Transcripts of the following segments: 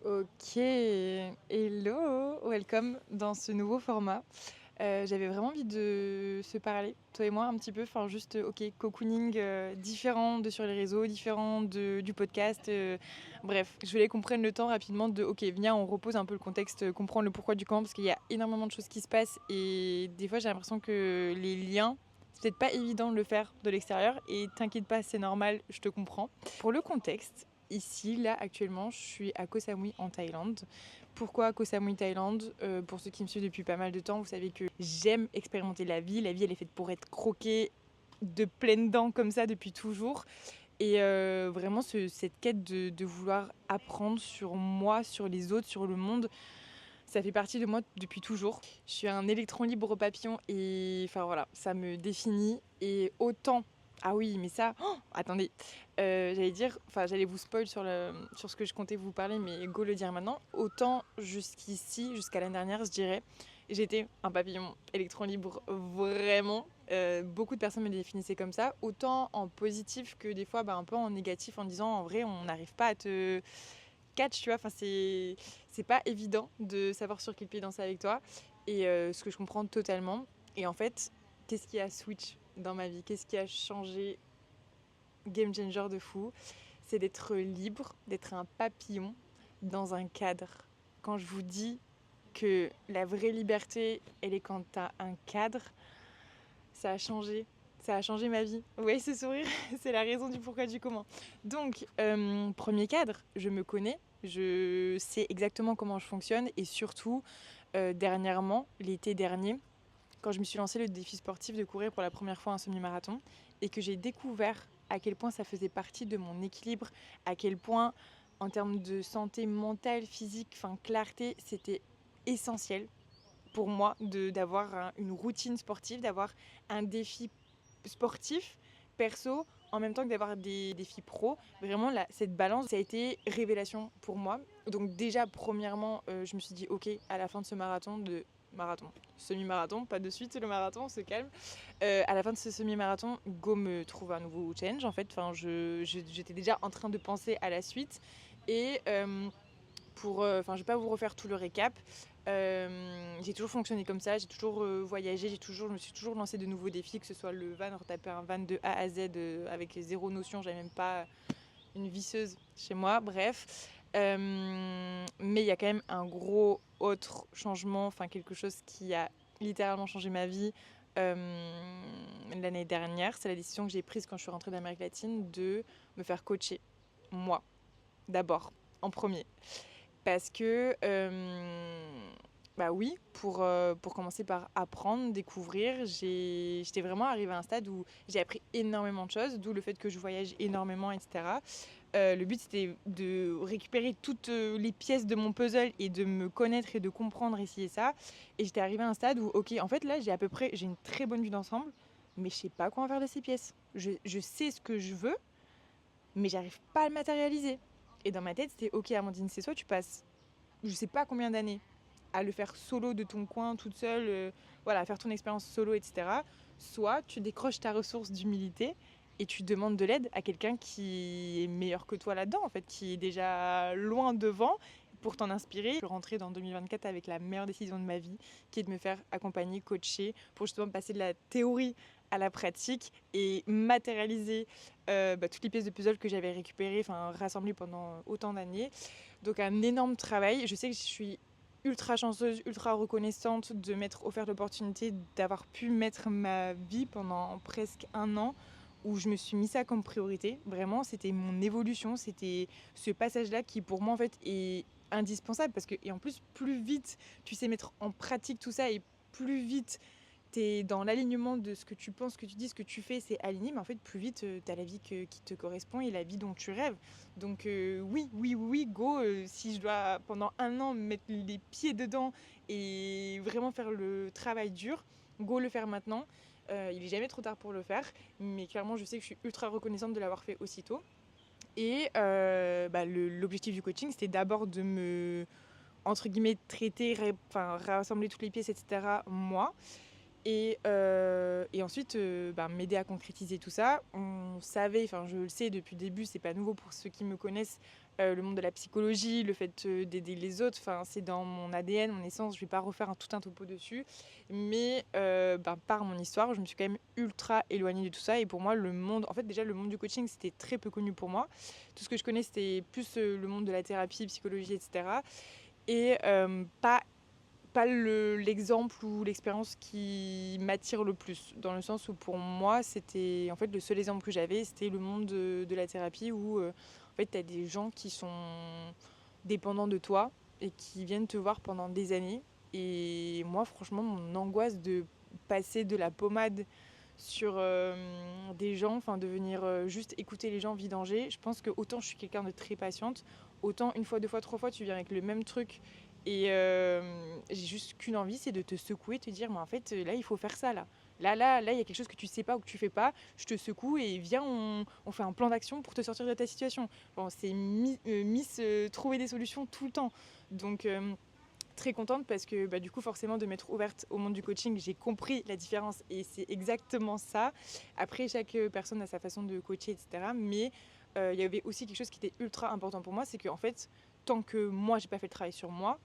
Ok, hello, welcome dans ce nouveau format. J'avais vraiment envie de se parler, toi et moi, un petit peu, enfin juste, ok, cocooning différent de sur les réseaux, différent du podcast. Bref, je voulais qu'on prenne le temps rapidement de, ok, viens, on repose un peu le contexte, comprendre le pourquoi du comment, parce qu'il y a énormément de choses qui se passent et des fois j'ai l'impression que les liens, c'est peut-être pas évident de le faire de l'extérieur et t'inquiète pas, c'est normal, je te comprends. Pour le contexte, ici, là, actuellement, je suis à Koh Samui en Thaïlande. Pourquoi Koh Samui Thaïlande Pour ceux qui me suivent depuis pas mal de temps, vous savez que j'aime expérimenter la vie. La vie, elle est faite pour être croquée de pleines dents comme ça depuis toujours. Et vraiment, cette quête de vouloir apprendre sur moi, sur les autres, sur le monde, ça fait partie de moi depuis toujours. Je suis un électron libre papillon et enfin voilà, ça me définit. Et autant, ah oui, mais ça, oh, attendez, j'allais dire, enfin j'allais vous spoil sur ce que je comptais vous parler, mais go le dire maintenant. Autant jusqu'ici, jusqu'à l'année dernière, je dirais, j'étais un papillon électron libre vraiment. Beaucoup de personnes me définissaient comme ça, autant en positif que des fois un peu en négatif, en disant en vrai on n'arrive pas à te catch, tu vois. Enfin, c'est pas évident de savoir sur quel pied danser avec toi. Et ce que je comprends totalement. Et en fait, qu'est-ce qui a switch dans ma vie? Qu'est-ce qui a changé game changer de fou? C'est d'être libre, d'être un papillon dans un cadre. Quand je vous dis que la vraie liberté, elle est quand t'as un cadre, ça a changé. Ça a changé ma vie. Vous voyez ce sourire? C'est la raison du pourquoi du comment. Donc, premier cadre, je me connais, je sais exactement comment je fonctionne et surtout, dernièrement, l'été dernier, quand je me suis lancé le défi sportif de courir pour la première fois un semi-marathon et que j'ai découvert à quel point ça faisait partie de mon équilibre, à quel point, en termes de santé mentale, physique, enfin clarté, c'était essentiel pour moi d'avoir une routine sportive, d'avoir un défi sportif, perso, en même temps que d'avoir des défis pro. Vraiment, cette balance, ça a été révélation pour moi. Donc déjà, premièrement, je me suis dit, ok, à la fin de ce marathon, semi-marathon, pas de suite, le marathon, on se calme. À la fin de ce semi-marathon, go me trouve un nouveau challenge, en fait. Enfin, j'étais déjà en train de penser à la suite. Et enfin, je vais pas vous refaire tout le récap. J'ai toujours fonctionné comme ça, j'ai toujours voyagé, je me suis toujours lancé de nouveaux défis, que ce soit le van, retaper un van de A à Z avec zéro notion, j'avais même pas une visseuse chez moi, bref. Mais il y a quand même un gros autre changement, enfin quelque chose qui a littéralement changé ma vie l'année dernière. C'est la décision que j'ai prise quand je suis rentrée d'Amérique latine de me faire coacher, moi, d'abord, en premier. Parce que, bah oui, pour commencer par apprendre, découvrir, j'étais vraiment arrivée à un stade où j'ai appris énormément de choses, d'où le fait que je voyage énormément, etc. Le but, c'était de récupérer toutes les pièces de mon puzzle et de me connaître et de comprendre ici et ça. Et j'étais arrivée à un stade où, ok, en fait, là, j'ai une très bonne vue d'ensemble, mais je sais pas quoi en faire de ces pièces. Je sais ce que je veux, mais j'arrive pas à le matérialiser. Et dans ma tête, c'était ok, Amandine, c'est soit tu passes, je sais pas combien d'années, à le faire solo de ton coin, toute seule, voilà, à faire ton expérience solo, etc. Soit tu décroches ta ressource d'humilité et tu demandes de l'aide à quelqu'un qui est meilleur que toi là-dedans, en fait, qui est déjà loin devant pour t'en inspirer. Je suis rentrée dans 2024 avec la meilleure décision de ma vie, qui est de me faire accompagner, coacher, pour justement passer de la théorie à la pratique et matérialiser toutes les pièces de puzzle que j'avais récupérées, enfin rassemblées pendant autant d'années. Donc un énorme travail. Je sais que je suis ultra chanceuse, ultra reconnaissante de m'être offert l'opportunité d'avoir pu mettre ma vie pendant presque un an où je me suis mis ça comme priorité. Vraiment, c'était mon évolution, c'était ce passage-là qui pour moi en fait est indispensable parce que, et en plus, plus vite tu sais mettre en pratique tout ça et plus vite t'es dans l'alignement de ce que tu penses, ce que tu dis, ce que tu fais, c'est aligné, mais en fait, plus vite, t'as la vie qui te correspond et la vie dont tu rêves. Donc oui, oui, oui, go, si je dois pendant un an mettre les pieds dedans et vraiment faire le travail dur, go le faire maintenant. Il est jamais trop tard pour le faire, mais clairement, je sais que je suis ultra reconnaissante de l'avoir fait aussitôt. Et l'objectif du coaching, c'était d'abord de me, entre guillemets, traiter, rassembler toutes les pièces, etc., moi, Et ensuite, m'aider à concrétiser tout ça. On savait, enfin je le sais depuis le début, c'est pas nouveau pour ceux qui me connaissent, le monde de la psychologie, le fait d'aider les autres, enfin c'est dans mon ADN, mon essence, je vais pas refaire tout un topo dessus. Mais par mon histoire, je me suis quand même ultra éloignée de tout ça. Et pour moi, le monde, en fait déjà le monde du coaching, c'était très peu connu pour moi. Tout ce que je connais, c'était plus le monde de la thérapie, psychologie, etc. Et pas l'exemple ou l'expérience qui m'attire le plus, dans le sens où pour moi c'était en fait le seul exemple que j'avais, c'était le monde de la thérapie où en fait tu as des gens qui sont dépendants de toi et qui viennent te voir pendant des années. Et moi franchement mon angoisse de passer de la pommade sur des gens, enfin de venir juste écouter les gens vidanger, je pense que autant je suis quelqu'un de très patiente, autant une fois, deux fois, trois fois tu viens avec le même truc et j'ai juste qu'une envie, c'est de te secouer, te dire mais en fait là il faut faire ça là. Là, il y a quelque chose que tu sais pas ou que tu fais pas, je te secoue et viens, on fait un plan d'action pour te sortir de ta situation. Bon, c'est Miss trouver des solutions tout le temps. Donc très contente parce que du coup forcément de m'être ouverte au monde du coaching, j'ai compris la différence et c'est exactement ça. Après chaque personne a sa façon de coacher, etc. Mais il y avait aussi quelque chose qui était ultra important pour moi, c'est que en fait tant que moi j'ai pas fait le travail sur moi,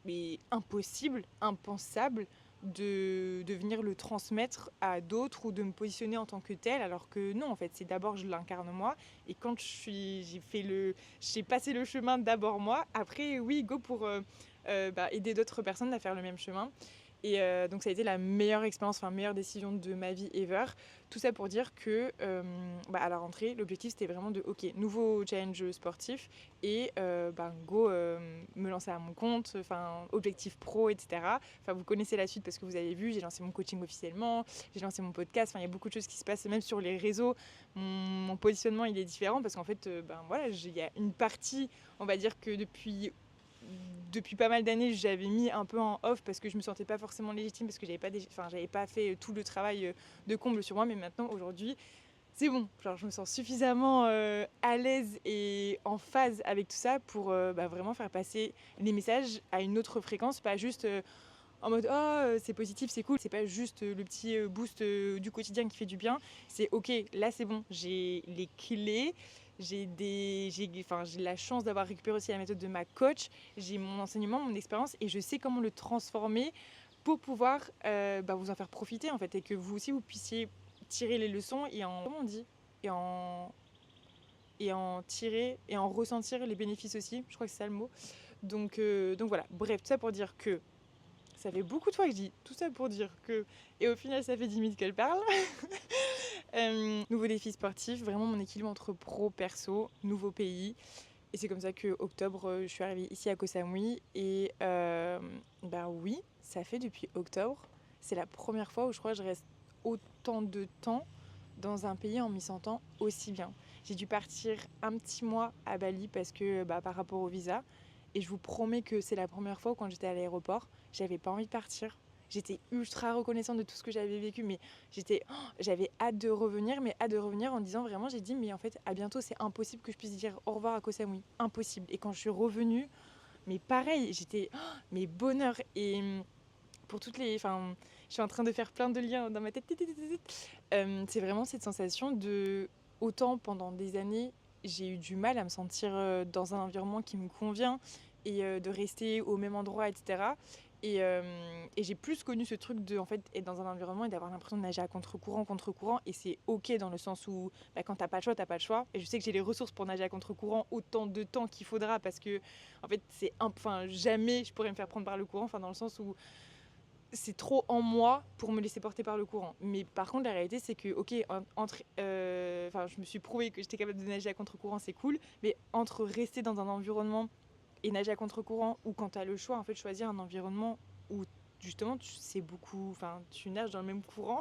mais impossible, impensable de venir le transmettre à d'autres ou de me positionner en tant que tel, alors que non, en fait, c'est d'abord je l'incarne moi, et quand j'ai passé le chemin d'abord moi, après oui, go pour aider d'autres personnes à faire le même chemin. Et donc ça a été la meilleure expérience, enfin meilleure décision de ma vie ever. Tout ça pour dire que à la rentrée, l'objectif c'était vraiment de ok, nouveau challenge sportif et go me lancer à mon compte, enfin objectif pro, etc. Enfin vous connaissez la suite parce que vous avez vu, j'ai lancé mon coaching officiellement, j'ai lancé mon podcast, enfin il y a beaucoup de choses qui se passent même sur les réseaux. Mon positionnement il est différent parce qu'en fait il y a une partie, on va dire que depuis pas mal d'années, j'avais mis un peu en off parce que je me sentais pas forcément légitime, parce que j'avais pas fait tout le travail de comble sur moi. Mais maintenant, aujourd'hui, c'est bon. Genre, je me sens suffisamment à l'aise et en phase avec tout ça pour vraiment faire passer les messages à une autre fréquence, pas juste en mode c'est positif, c'est cool. C'est pas juste le petit boost du quotidien qui fait du bien. C'est ok, là c'est bon, j'ai les clés. J'ai la chance d'avoir récupéré aussi la méthode de ma coach, j'ai mon enseignement, mon expérience et je sais comment le transformer pour pouvoir vous en faire profiter en fait, et que vous aussi vous puissiez tirer les leçons et comment on dit, et en tirer et en ressentir les bénéfices aussi, je crois que c'est ça le mot. Donc voilà, bref, tout ça pour dire que ça fait beaucoup de fois que je dis tout ça pour dire que, et au final ça fait 10 minutes qu'elle parle. Nouveau défi sportif, vraiment mon équilibre entre pro, perso, nouveau pays. Et c'est comme ça que octobre, je suis arrivée ici à Koh Samui. Et oui, ça fait depuis octobre. C'est la première fois où je crois que je reste autant de temps dans un pays en m'y sentant aussi bien. J'ai dû partir un petit mois à Bali parce que par rapport au visa. Et je vous promets que c'est la première fois où quand j'étais à l'aéroport, j'avais pas envie de partir. J'étais ultra reconnaissante de tout ce que j'avais vécu, mais j'avais hâte de revenir, mais hâte de revenir en disant vraiment, j'ai dit, mais en fait, à bientôt, c'est impossible que je puisse dire au revoir à Koh Samui. Impossible. Et quand je suis revenue, mais pareil, j'étais, mais bonheur. Et pour toutes les. Enfin, je suis en train de faire plein de liens dans ma tête. C'est vraiment cette sensation de. Autant pendant des années, j'ai eu du mal à me sentir dans un environnement qui me convient et de rester au même endroit, etc. Et j'ai plus connu ce truc de en fait, être dans un environnement et d'avoir l'impression de nager à contre-courant. Et c'est ok dans le sens où quand t'as pas le choix, t'as pas le choix. Et je sais que j'ai les ressources pour nager à contre-courant autant de temps qu'il faudra parce que en fait, jamais je pourrais me faire prendre par le courant. Enfin, dans le sens où c'est trop en moi pour me laisser porter par le courant. Mais par contre, la réalité, c'est que, ok, je me suis prouvé que j'étais capable de nager à contre-courant, c'est cool. Mais entre rester dans un environnement et nager à contre-courant, ou quand tu as le choix, en fait, choisir un environnement où justement tu nages dans le même courant,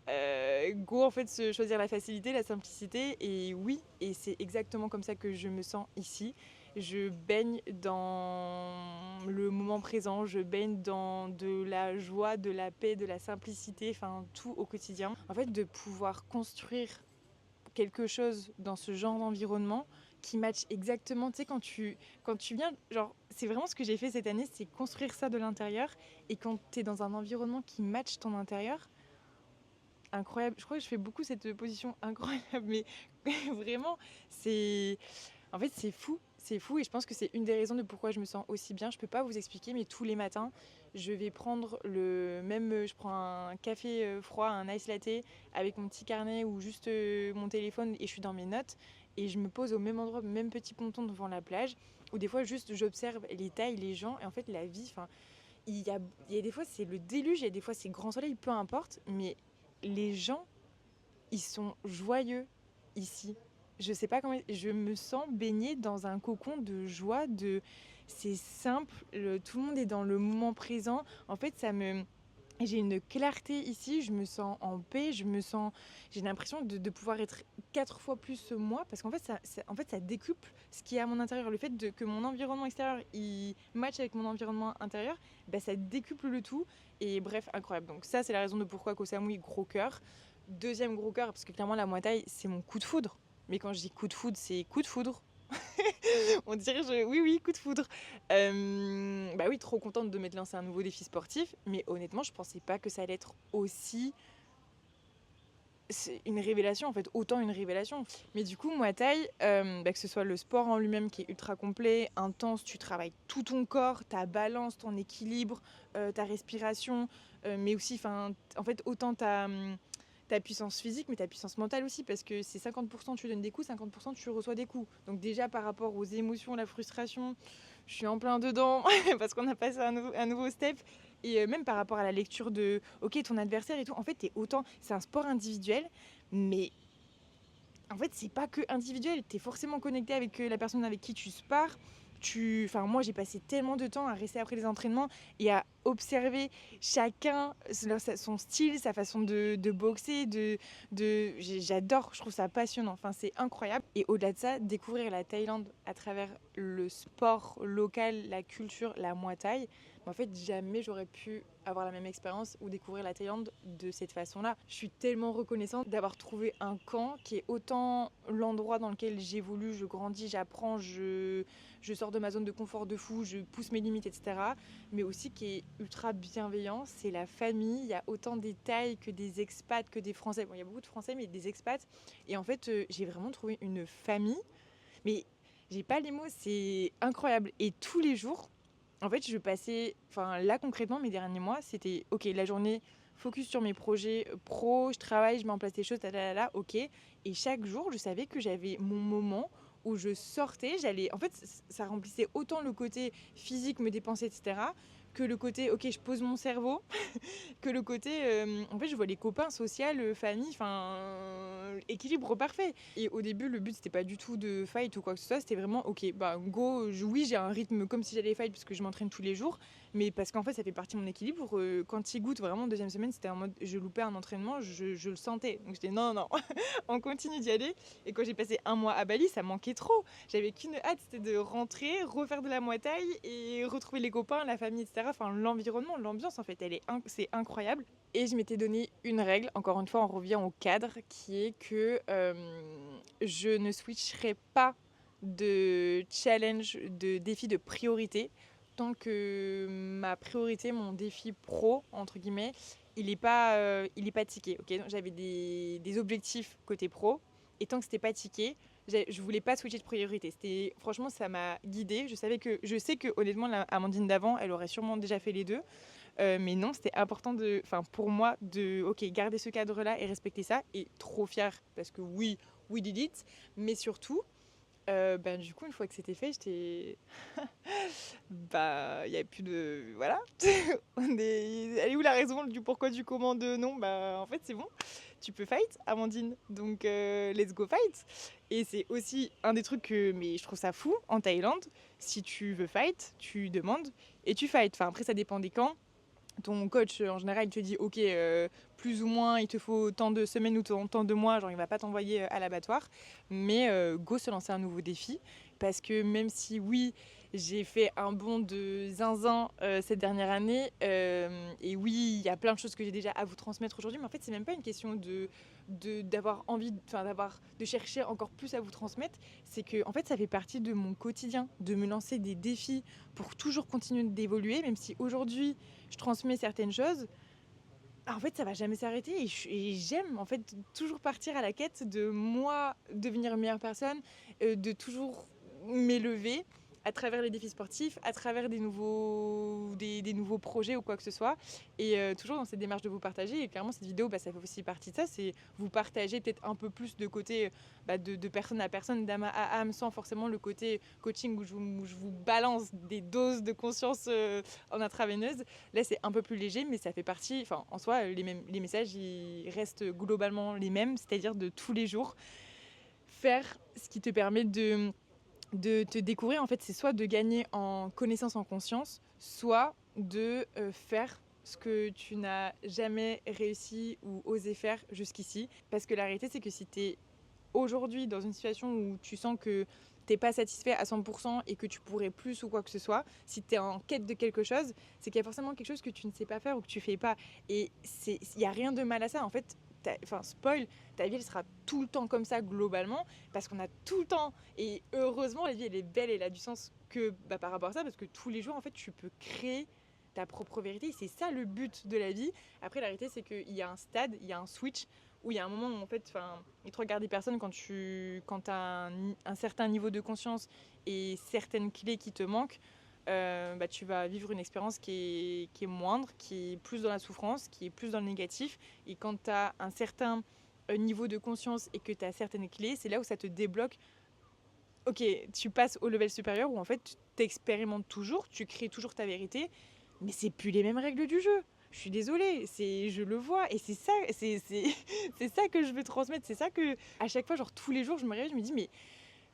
go en fait choisir la facilité, la simplicité. Et oui, et c'est exactement comme ça que je me sens ici. Je baigne dans le moment présent, je baigne dans de la joie, de la paix, de la simplicité, enfin tout au quotidien. En fait, de pouvoir construire quelque chose dans ce genre d'environnement qui matchent exactement. Tu sais, quand tu viens, genre, c'est vraiment ce que j'ai fait cette année, c'est construire ça de l'intérieur. Et quand tu es dans un environnement qui matche ton intérieur, incroyable. Je crois que je fais beaucoup cette position incroyable, mais vraiment, c'est. En fait, c'est fou. C'est fou et je pense que c'est une des raisons de pourquoi je me sens aussi bien. Je peux pas vous expliquer, mais tous les matins, je vais prendre je prends un café froid, un ice latte avec mon petit carnet ou juste mon téléphone et je suis dans mes notes et je me pose au même endroit, même petit ponton devant la plage. Ou des fois, juste j'observe les tailles, les gens et en fait, la vie. Enfin, il y a des fois c'est le déluge, il y a des fois c'est grand soleil, peu importe, mais les gens, ils sont joyeux ici. Je sais pas comment. Je me sens baignée dans un cocon de joie, c'est simple, tout le monde est dans le moment présent. En fait, j'ai une clarté ici, je me sens en paix, j'ai l'impression de pouvoir être 4 fois plus moi, parce qu'en fait, ça décuple ce qui est à mon intérieur. Le fait que mon environnement extérieur, il match avec mon environnement intérieur, bah, ça décuple le tout. Et bref, incroyable. Donc ça, c'est la raison de pourquoi Koh Samui, gros cœur. Deuxième gros cœur, parce que clairement, la Muay Thai, c'est mon coup de foudre. Mais quand je dis coup de foudre, c'est coup de foudre. On dirait, oui, oui, coup de foudre. Bah oui, trop contente de m'être lancé un nouveau défi sportif, mais honnêtement, je pensais pas que ça allait être aussi. C'est une révélation en fait, autant une révélation. Mais du coup, Muay Thai, que ce soit le sport en lui-même qui est ultra complet, intense, tu travailles tout ton corps, ta balance, ton équilibre, ta respiration, mais aussi, en fait, autant ta puissance physique, mais ta puissance mentale aussi, parce que c'est 50% tu donnes des coups, 50% tu reçois des coups. Donc déjà par rapport aux émotions, la frustration, je suis en plein dedans, parce qu'on a passé un nouveau step. Et même par rapport à la lecture de, ok, ton adversaire et tout, en fait, c'est un sport individuel, mais en fait, c'est pas que individuel. Tu es forcément connecté avec la personne avec qui tu spares. Moi, j'ai passé tellement de temps à rester après les entraînements et à observer chacun, son style, sa façon de boxer. J'adore, je trouve ça passionnant. Enfin, c'est incroyable. Et au-delà de ça, découvrir la Thaïlande à travers le sport local, la culture, la Muay Thai, en fait, jamais j'aurais pu avoir la même expérience ou découvrir la Thaïlande de cette façon-là. Je suis tellement reconnaissante d'avoir trouvé un camp qui est autant l'endroit dans lequel j'évolue, je grandis, j'apprends, je sors de ma zone de confort de fou, je pousse mes limites, etc. Mais aussi qui est ultra bienveillant. C'est la famille. Il y a autant des Thaïs que des expats, que des Français. Bon, il y a beaucoup de Français, mais des expats. Et en fait, j'ai vraiment trouvé une famille. Mais j'ai pas les mots, c'est incroyable. Et tous les jours, en fait, là concrètement, mes derniers mois, c'était ok, la journée, focus sur mes projets pro, je travaille, je mets en place des choses, ok. Et chaque jour, je savais que j'avais mon moment où je sortais, en fait, ça remplissait autant le côté physique, me dépenser, etc., que le côté, ok, je pose mon cerveau, que le côté, en fait, je vois les copains, social, famille, équilibre parfait. Et au début, le but, c'était pas du tout de fight ou quoi que ce soit, c'était vraiment, ok, bah, go, oui, j'ai un rythme comme si j'allais fight parce que je m'entraîne tous les jours, mais parce qu'en fait, ça fait partie de mon équilibre. Quand il goûte vraiment, deuxième semaine, c'était en mode, je loupais un entraînement, je le sentais. Donc j'étais, non, non, on continue d'y aller. Et quand j'ai passé un mois à Bali, ça manquait trop. J'avais qu'une hâte, c'était de rentrer, refaire de la Muay Thai et retrouver les copains, la famille, etc. Enfin, l'environnement, l'ambiance, en fait, c'est incroyable. Et je m'étais donné une règle, encore une fois, on revient au cadre, qui est que je ne switcherai pas de challenge, de défi de priorité, tant que ma priorité, mon défi pro, entre guillemets, il est pas tické. Okay, donc j'avais des objectifs côté pro, et tant que c'était pas tické, je voulais pas switcher de priorité. Franchement, ça m'a guidée. Je sais que honnêtement, la Amandine d'avant, elle aurait sûrement déjà fait les deux. Mais non, c'était important pour moi de garder ce cadre-là et respecter ça. Et trop fière parce que oui, we did it. Mais surtout, du coup, une fois que c'était fait, j'étais. Il n'y avait plus de. Voilà. Elle est où la raison du pourquoi, du comment, de non. En fait, c'est bon. Tu peux fight, Amandine. Donc, let's go fight. Et c'est aussi un des trucs mais je trouve ça fou en Thaïlande. Si tu veux fight, tu demandes et tu fight. Enfin, après, ça dépend des camps. Ton coach, en général, il te dit ok, plus ou moins, il te faut tant de semaines ou tant de mois, genre il va pas t'envoyer à l'abattoir, mais go se lancer un nouveau défi, parce que même si oui, j'ai fait un bond de zinzin cette dernière année. Et oui, il y a plein de choses que j'ai déjà à vous transmettre aujourd'hui, mais en fait, c'est même pas une question d'avoir envie, de chercher encore plus à vous transmettre. C'est que, en fait, ça fait partie de mon quotidien, de me lancer des défis pour toujours continuer d'évoluer, même si aujourd'hui, je transmets certaines choses. En fait, ça va jamais s'arrêter et j'aime en fait toujours partir à la quête de moi devenir une meilleure personne, de toujours m'élever à travers les défis sportifs, à travers des nouveaux projets ou quoi que ce soit. Et toujours dans cette démarche de vous partager. Et clairement, cette vidéo, ça fait aussi partie de ça. C'est vous partager peut-être un peu plus de côté de personne à personne, d'âme à âme, sans forcément le côté coaching où je vous balance des doses de conscience en intraveineuse. Là, c'est un peu plus léger, mais ça fait partie. Enfin, en soi, les messages, ils restent globalement les mêmes, c'est-à-dire de tous les jours. Faire ce qui te permet de te découvrir, en fait, c'est soit de gagner en connaissance, en conscience, soit de faire ce que tu n'as jamais réussi ou osé faire jusqu'ici. Parce que la réalité, c'est que si tu es aujourd'hui dans une situation où tu sens que t'es pas satisfait à 100% et que tu pourrais plus ou quoi que ce soit, si tu es en quête de quelque chose, c'est qu'il y a forcément quelque chose que tu ne sais pas faire ou que tu fais pas. Et il n'y a rien de mal à ça. En fait, spoil, ta vie elle sera tout le temps comme ça globalement, parce qu'on a tout le temps, et heureusement la vie elle est belle et elle a du sens que par rapport à ça, parce que tous les jours en fait tu peux créer ta propre vérité, c'est ça le but de la vie. Après la réalité c'est qu'il y a un stade, il y a un switch, où il y a un moment où en fait, il te regarde des personnes quand tu as un certain niveau de conscience et certaines clés qui te manquent, tu vas vivre une expérience qui est moindre, qui est plus dans la souffrance, qui est plus dans le négatif. Et quand tu as un certain niveau de conscience et que tu as certaines clés, c'est là où ça te débloque. Ok, tu passes au level supérieur où en fait tu t'expérimentes toujours, tu crées toujours ta vérité, mais c'est plus les mêmes règles du jeu. Je suis désolée, je le vois et c'est ça, c'est ça que je veux transmettre, c'est ça que à chaque fois, genre tous les jours, je me réveille, je me dis mais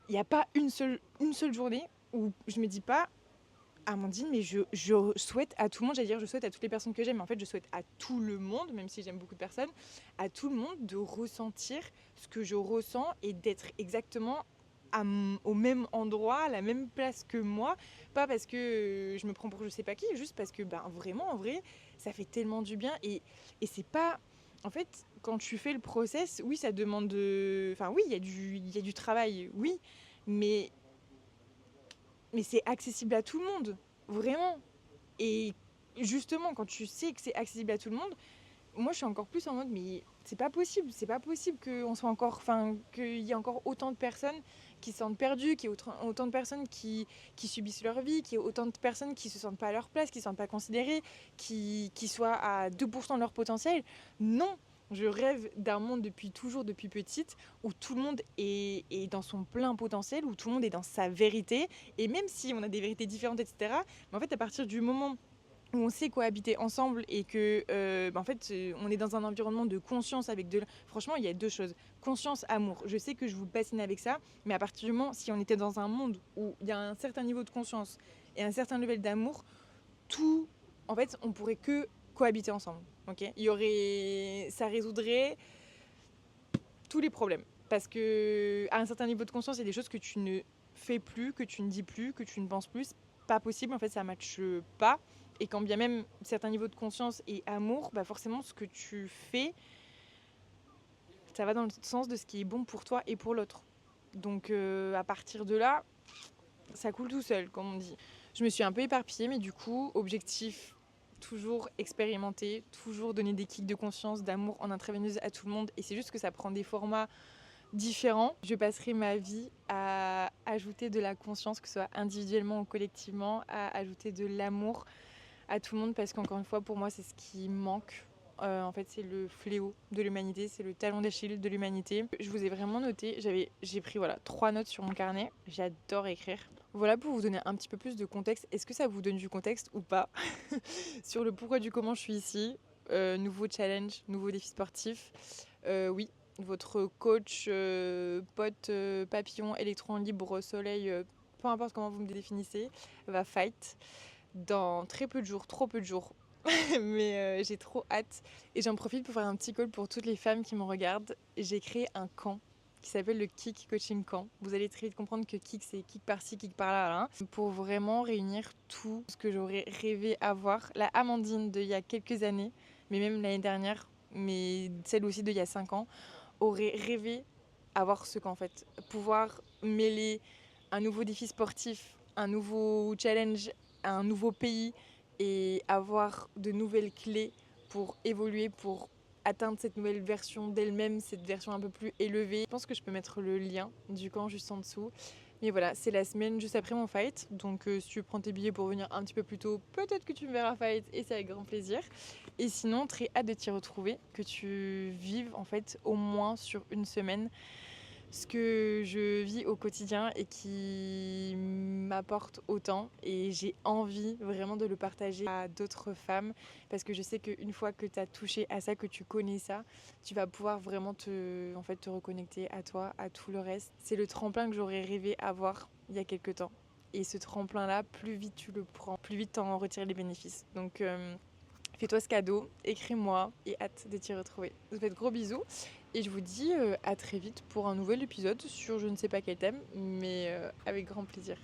il n'y a pas une seule journée où je me dis pas Amandine, mais je souhaite à tout le monde, j'allais dire je souhaite à toutes les personnes que j'aime, mais en fait je souhaite à tout le monde, même si j'aime beaucoup de personnes, à tout le monde de ressentir ce que je ressens et d'être exactement au même endroit, à la même place que moi, pas parce que je me prends pour je sais pas qui, juste parce que vraiment en vrai, ça fait tellement du bien et c'est pas... En fait, quand tu fais le process, oui, ça demande de... Enfin oui, il y a du travail, oui, mais c'est accessible à tout le monde, vraiment. Et justement, quand tu sais que c'est accessible à tout le monde, moi je suis encore plus en mode mais c'est pas possible qu'on soit encore, qu'il y ait encore autant de personnes qui se sentent perdues, qu'il y ait autant de personnes qui subissent leur vie, qu'il y ait autant de personnes qui se sentent pas à leur place, qui se sentent pas considérées, qui soient à 2% de leur potentiel. Non, je rêve d'un monde depuis toujours, depuis petite, où tout le monde est dans son plein potentiel, où tout le monde est dans sa vérité, et même si on a des vérités différentes, etc., mais en fait à partir du moment où on sait cohabiter ensemble et que on est dans un environnement de conscience avec franchement il y a deux choses, conscience, amour. Je sais que je vous bassine avec ça, mais à partir du moment si on était dans un monde où il y a un certain niveau de conscience et un certain level d'amour, tout en fait on pourrait que cohabiter ensemble. Ok, ça résoudrait tous les problèmes, parce que à un certain niveau de conscience il y a des choses que tu ne fais plus, que tu ne dis plus, que tu ne penses plus, pas possible, en fait ça matche pas. Et quand bien même certains niveaux de conscience et amour, forcément ce que tu fais, ça va dans le sens de ce qui est bon pour toi et pour l'autre. Donc à partir de là, ça coule tout seul, comme on dit. Je me suis un peu éparpillée, mais du coup, objectif, toujours expérimenter, toujours donner des kicks de conscience, d'amour en intraveineuse à tout le monde. Et c'est juste que ça prend des formats différents. Je passerai ma vie à ajouter de la conscience, que ce soit individuellement ou collectivement, à ajouter de l'amour à tout le monde, parce qu'encore une fois, pour moi, c'est ce qui manque. En fait, c'est le fléau de l'humanité, c'est le talon d'Achille de l'humanité. Je vous ai vraiment noté, j'ai pris 3 notes sur mon carnet, j'adore écrire. Voilà pour vous donner un petit peu plus de contexte. Est-ce que ça vous donne du contexte ou pas sur le pourquoi du comment je suis ici? Nouveau challenge, nouveau défi sportif. Oui, votre coach, pote, papillon, électron libre, soleil, peu importe comment vous me définissez, va fight dans très peu de jours, trop peu de jours. Mais j'ai trop hâte. Et j'en profite pour faire un petit call pour toutes les femmes qui me regardent. J'ai créé un camp qui s'appelle le Kick Coaching Camp. Vous allez très vite comprendre que kick, c'est kick par-ci, kick par-là, hein, pour vraiment réunir tout ce que j'aurais rêvé avoir. La Amandine d'il y a quelques années, mais même l'année dernière, mais celle aussi d'il y a 5 ans, aurait rêvé avoir ce camp en fait. Pouvoir mêler un nouveau défi sportif, un nouveau challenge, un nouveau pays et avoir de nouvelles clés pour évoluer, pour atteindre cette nouvelle version d'elle-même, cette version un peu plus élevée. Je pense que je peux mettre le lien du camp juste en dessous. Mais voilà, c'est la semaine juste après mon fight. Donc si tu prends tes billets pour venir un petit peu plus tôt, peut-être que tu me verras fight et c'est avec grand plaisir. Et sinon, très hâte de t'y retrouver, que tu vives en fait au moins sur une semaine ce que je vis au quotidien et qui m'apporte autant. Et j'ai envie vraiment de le partager à d'autres femmes parce que je sais qu'une fois que tu as touché à ça, que tu connais ça, tu vas pouvoir vraiment te reconnecter à toi, à tout le reste. C'est le tremplin que j'aurais rêvé avoir il y a quelques temps. Et ce tremplin-là, plus vite tu le prends, plus vite tu en retires les bénéfices. Donc fais-toi ce cadeau, écris-moi et hâte de t'y retrouver. Je vous fais de gros bisous et je vous dis à très vite pour un nouvel épisode sur je ne sais pas quel thème, mais avec grand plaisir.